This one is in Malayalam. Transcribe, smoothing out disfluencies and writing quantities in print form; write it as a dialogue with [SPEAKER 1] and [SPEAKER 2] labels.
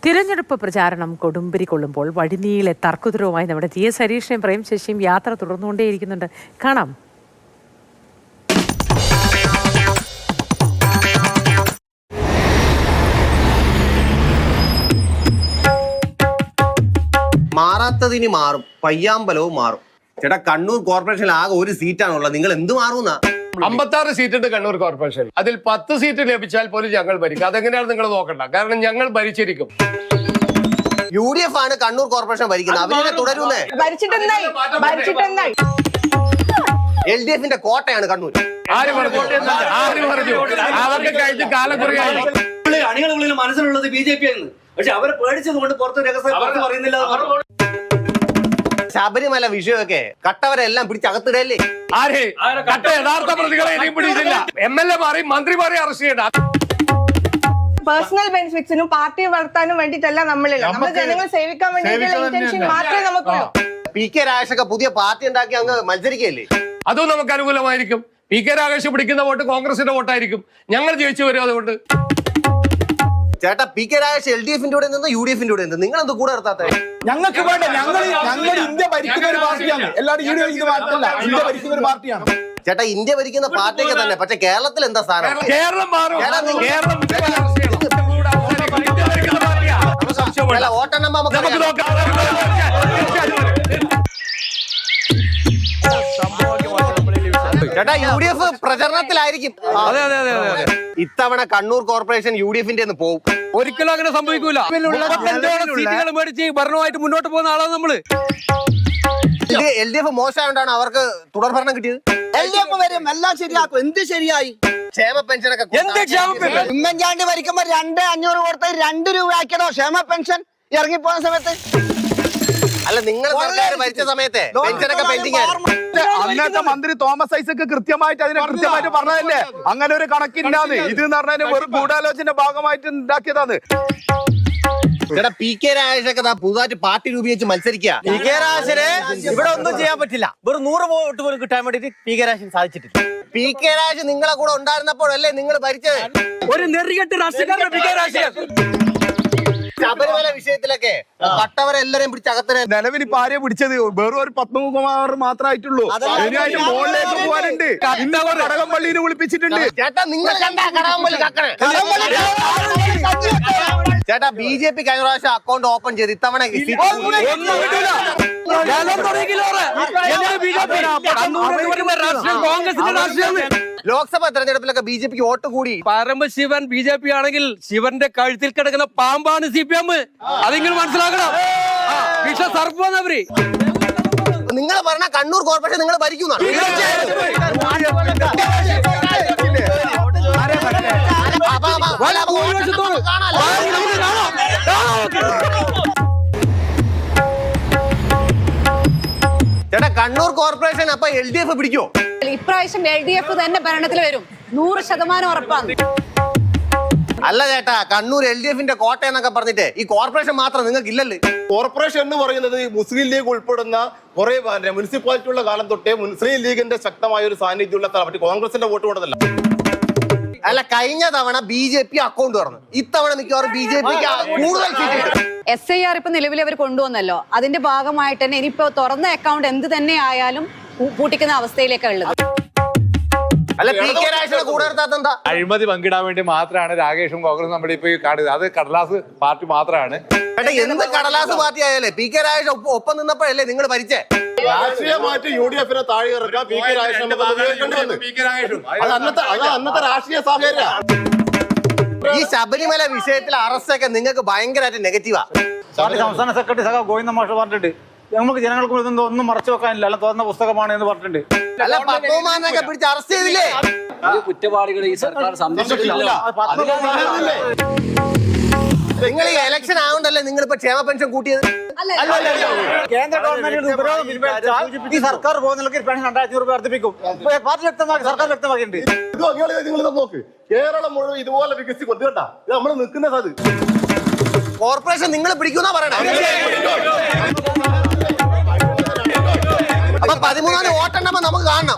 [SPEAKER 1] തിരഞ്ഞെടുപ്പ് പ്രചാരണം കൊടുമ്പിരി കൊള്ളുമ്പോൾ വഴിനീളെ തർക്കുത്തരവുമായി നമ്മുടെ ടി എസ് ഹരീഷിനെയും പ്രേം ശശിയും യാത്ര തുടർന്നുകൊണ്ടേയിരിക്കുന്നുണ്ട്. കാണാം.
[SPEAKER 2] മാറാത്തതിന് മാറും, പയ്യാമ്പലവും മാറും. ചേട്ടാ, കണ്ണൂർ കോർപ്പറേഷനിൽ ആകെ ഒരു സീറ്റാണുള്ളത്, നിങ്ങൾ എന്ത് മാറുന്ന?
[SPEAKER 3] 56 സീറ്റുണ്ട് കണ്ണൂർ കോർപ്പറേഷൻ. അതിൽ 10 സീറ്റ് ലഭിച്ചാൽ പോലും ഞങ്ങൾ ഭരിക്കും. അതെങ്ങനെയാണ് നിങ്ങൾ നോക്കണ്ട, കാരണം ഞങ്ങൾ ഭരിച്ചിരിക്കും.
[SPEAKER 2] UDF ആണ് കണ്ണൂർ കോർപ്പറേഷൻ ഭരിക്കുന്നത്, അവരെ തുടരുന്നേ. LDFന്റെ കോട്ടയാണ് കണ്ണൂർ.
[SPEAKER 3] ആര് പറഞ്ഞു? അവർക്ക് കഴിഞ്ഞ കാലം കുറയായി.
[SPEAKER 4] അണികളുള്ളിൽ മനസ്സിലുള്ളത് BJP ആയിരുന്നു. പക്ഷെ അവരെ പേടിച്ചത് കൊണ്ട് പുറത്ത് രഹസ്യം പറയുന്നില്ല.
[SPEAKER 2] ശബരിമല വിഷയമൊക്കെ കട്ടവരെല്ലാം പിടിച്ചകത്തിടല്ലേ?
[SPEAKER 3] ആര് കട്ട? യഥാർത്ഥ പ്രതികളെ ഇനിയും പിടിച്ചില്ല. MLA മാറി മന്ത്രിമാരെ അറസ്റ്റ് ചെയ്യണ്ട.
[SPEAKER 5] പേഴ്സണൽ ബെനിഫിറ്റ്സിനും പാർട്ടി വളർത്താനും വേണ്ടിയിട്ടല്ല നമ്മളില്ല. നമ്മൾ ജനങ്ങളെ സേവിക്കാൻ വേണ്ടിയിട്ടുള്ള ഇന്റൻഷൻ മാത്രമേ നമുക്കുള്ളൂ.
[SPEAKER 2] PK രാജേഷൊക്കെ പുതിയ പാർട്ടി ഉണ്ടാക്കി അങ്ങ് മത്സരിക്കല്ലേ?
[SPEAKER 3] അതും നമുക്ക് അനുകൂലമായിരിക്കും. PK രാജേഷ് പിടിക്കുന്ന വോട്ട് കോൺഗ്രസിന്റെ വോട്ടായിരിക്കും. ഞങ്ങൾ ജയിച്ചു വരും. അതുകൊണ്ട്
[SPEAKER 2] ചേട്ടാ, PK രാജേഷ് LDFന്റെ കൂടെ നിന്ന് UDFന്റെ കൂടെ നിന്ന് നിങ്ങൾ എന്ത് കൂടെ നിർത്താത്ത?
[SPEAKER 6] ഞങ്ങൾക്ക് വേണ്ട, ഞങ്ങൾ ഇന്ത്യ ഭരിക്കുന്ന ഒരു പാർട്ടിയാണ്. എല്ലാവരും ഇന്ത്യ ഭരിക്കുന്ന ഒരു പാർട്ടിയാണ്.
[SPEAKER 2] ചേട്ടാ, ഇന്ത്യ ഭരിക്കുന്ന പാർട്ടിയൊക്കെ തന്നെ, പക്ഷെ കേരളത്തിൽ എന്താ സ്ഥാനം?
[SPEAKER 3] കേരളം മാറും.
[SPEAKER 2] വോട്ടെണ്ണം നമുക്ക് ചേട്ടാ, UDF പ്രചരണത്തിലായിരിക്കും. ഇത്തവണ കണ്ണൂർ കോർപ്പറേഷൻ UDFന്റെ പോകും.
[SPEAKER 7] ഒരിക്കലും അങ്ങനെ സംഭവിക്കൂല. സീറ്റുകൾ മേടിച്ച് ഭരണമായിട്ട് മുന്നോട്ട് പോകുന്ന ആളാണ് നമ്മള്.
[SPEAKER 2] ഇത് LDF മോശമായോണ്ടാണ് അവർക്ക് തുടർ ഭരണം കിട്ടിയത്.
[SPEAKER 6] LDF വരും, എല്ലാം ശരിയാക്കും. എന്ത് ശരിയായി?
[SPEAKER 2] ക്ഷേമ പെൻഷനൊക്കെ
[SPEAKER 7] എന്ത് ക്ഷേമ പെൻഷൻ?
[SPEAKER 6] ഉമ്മൻചാണ്ടി ഭരിക്കുമ്പോ 2,500 കൊടുത്ത് 2 രൂപ ആക്കിയതോ ക്ഷേമ പെൻഷൻ ഇറങ്ങിപ്പോയ സമയത്ത്?
[SPEAKER 2] അല്ല, നിങ്ങൾ സർക്കാർ ഭരിച്ച സമയത്തെ പെൻഷനൊക്കെ പെൻഡിങ് ആയിരുന്നു.
[SPEAKER 6] അന്നത്തെ മന്ത്രി തോമസ് ഐസക് കൃത്യമായിട്ട് പറഞ്ഞതല്ലേ അങ്ങനെ ഒരു കണക്കില്ലാന്ന്. ഇത് എന്ന് പറഞ്ഞാൽ വെറും ഗൂഢാലോചന ഭാഗമായിട്ട് ഉണ്ടാക്കിയതാണ്.
[SPEAKER 2] ചേട്ടാ, PK രാജേഷൊക്കെ പുതുതായിട്ട് പാർട്ടി രൂപീകരിച്ച് മത്സരിക്കുക.
[SPEAKER 8] PK രാജേഷിന് ഇവിടെ ഒന്നും ചെയ്യാൻ പറ്റില്ല. വെറും 100 വോട്ട് പോലും കിട്ടാൻ വേണ്ടിട്ട് PK രാജേഷിന് സാധിച്ചിട്ടില്ല.
[SPEAKER 2] PK രാജേഷ് നിങ്ങളെ കൂടെ ഉണ്ടായിരുന്നപ്പോഴല്ലേ നിങ്ങൾ ഭരിച്ചത്?
[SPEAKER 7] ഒരു നെറികെട്ട് രാഷ്ട്രീയക്കാരൻ PK രാജേഷ്.
[SPEAKER 2] ശബരിമല വിഷയത്തിലൊക്കെ കട്ടവരെല്ലാരെയും പിടിച്ചകത്തിന്.
[SPEAKER 6] നിലവിൽ ഇപ്പൊ ആരെയും പിടിച്ചത് വെറും ഒരു പത്മകുമാർ മാത്രമായിട്ടുണ്ട്. അതിനായിട്ട് മുകളിലേക്ക് പോകാനുണ്ട്. കടകംപള്ളിയിൽ വിളിപ്പിച്ചിട്ടുണ്ട്.
[SPEAKER 2] ചേട്ടാ, നിങ്ങൾ കണ്ടാ കടകംപള്ളി കക്കണേ? ചേട്ടാ, BJP കഴിഞ്ഞ പ്രാവശ്യം അക്കൗണ്ട് ഓപ്പൺ ചെയ്ത് ഇത്തവണ ലോക്സഭാ തെരഞ്ഞെടുപ്പിലൊക്കെ BJPക്ക് വോട്ട് കൂടി.
[SPEAKER 7] പരമശിവൻ BJP ആണെങ്കിൽ ശിവന്റെ കഴുത്തിൽ കിടക്കുന്ന പാമ്പാണ് CPM. അതിങ്ങനെ മനസ്സിലാക്കണം. സർവ്വനവര്
[SPEAKER 2] നിങ്ങൾ പറഞ്ഞ കണ്ണൂർ കോർപ്പറേഷൻ നിങ്ങൾ ഭരിക്കുന്നതാണ്. ചേട്ടാ, കണ്ണൂർ കോർപ്പറേഷൻ അപ്പൊ LDF പിടിക്കോ?
[SPEAKER 9] ഇപ്രാവശ്യം LDF തന്നെ ഭരണത്തിൽ വരും, 100% ഉറപ്പാണ്.
[SPEAKER 2] അല്ല ചേട്ടാ, കണ്ണൂർ LDFന്റെ കോട്ട എന്നൊക്കെ പറഞ്ഞിട്ട് ഈ കോർപ്പറേഷൻ മാത്രം നിങ്ങൾക്ക് ഇല്ലല്ലേ?
[SPEAKER 10] കോർപ്പറേഷൻ എന്ന് പറയുന്നത് മുസ്ലിം ലീഗ് ഉൾപ്പെടുന്ന കുറെ മുനിസിപ്പാലിറ്റി ഉള്ള കാലം തൊട്ടേ മുസ്ലിം ലീഗിന്റെ ശക്തമായ ഒരു സാന്നിധ്യമുള്ള സ്ഥലം. മറ്റേ കോൺഗ്രസിന്റെ വോട്ട് കൊണ്ടതല്ല.
[SPEAKER 2] അല്ല, കഴിഞ്ഞ തവണ BJP അക്കൗണ്ട് തുറന്നു, ഇത്തവണ മിക്കവാറും BJPക്ക് കൂടുതൽ സീറ്റ്.
[SPEAKER 9] SIR ഇപ്പൊ നിലവിൽ അവർ കൊണ്ടുവന്നല്ലോ, അതിന്റെ ഭാഗമായിട്ട് തന്നെ ഇനിയിപ്പോ തുറന്ന അക്കൗണ്ട് എന്ത് തന്നെ ആയാലും പൂട്ടിക്കുന്ന അവസ്ഥയിലേക്കാണ് ഉള്ളത്.
[SPEAKER 2] അല്ല, PK രാജേഷിനെ കൂടെ നിർത്താത്ത എന്താ?
[SPEAKER 11] അഴിമതി പങ്കിടാൻ വേണ്ടി മാത്രമാണ് രാകേഷും കോൺഗ്രസും നമ്മുടെ ഇപ്പൊ കാണുന്നത്. അത് കടലാസ് പാർട്ടി മാത്രമാണ്.
[SPEAKER 2] ചേട്ടാ, എന്ത് കടലാസ് പാർട്ടി ആയാലേ PK രാജേഷ് ഒപ്പം നിന്നപ്പോഴല്ലേ നിങ്ങൾ ഭരിച്ചേ?
[SPEAKER 10] രാഷ്ട്രീയമായിട്ട് UDFനെ താഴെ ഇറക്കാൻ PK രാജേഷിനെ അന്നത്തെ രാഷ്ട്രീയ സാഹചര്യം.
[SPEAKER 2] ഈ ശബരിമല വിഷയത്തിൽ അറസ്റ്റൊക്കെ നിങ്ങൾക്ക് ഭയങ്കരമായിട്ട് നെഗറ്റീവാ.
[SPEAKER 8] സംസ്ഥാന സെക്രട്ടറി സഖാ ഗോവിന്ദ മാഷ് പറഞ്ഞിട്ടുണ്ട്, നമുക്ക് ജനങ്ങൾക്ക് ഒന്നും മറച്ചു വെക്കാനില്ല, അല്ല തുറന്ന പുസ്തകമാണ് എന്ന് പറഞ്ഞിട്ടുണ്ട്.
[SPEAKER 2] അല്ല, പത്മകുമാറിനൊക്കെ പിടിച്ച് അറസ്റ്റ് ചെയ്തില്ലേ?
[SPEAKER 7] കുറ്റവാളികളെ ഈ സർക്കാർ സംരക്ഷിക്കില്ല.
[SPEAKER 2] നിങ്ങൾ ഈ ഇലക്ഷൻ ആവണ്ടല്ലേ നിങ്ങൾ ഇപ്പൊ ക്ഷേമ പെൻഷൻ കൂട്ടിയത്?
[SPEAKER 8] കേന്ദ്ര ഗവൺമെന്റ് ഉപരോധം പിൻവലിച്ചാൽ ഈ സർക്കാർ പോകുന്നതിലേക്ക് പെൻഷൻ 2,500 രൂപ വർദ്ധിപ്പിക്കും. പാർട്ടി വ്യക്തമാക്കി, സർക്കാർ വ്യക്തമാക്കിയിട്ടുണ്ട്.
[SPEAKER 10] നിങ്ങൾ നോക്ക്, കേരളം മുഴുവൻ ഇതുപോലെ വികസിക്കും. കേട്ടാ, ഇത് നമ്മൾ നിൽക്കുന്നത് അത്
[SPEAKER 2] കോർപ്പറേഷൻ നിങ്ങൾ പിടിക്കുന്ന പറയണേ. അപ്പൊ 13 വോട്ടെണ്ണ നമുക്ക് കാണണം.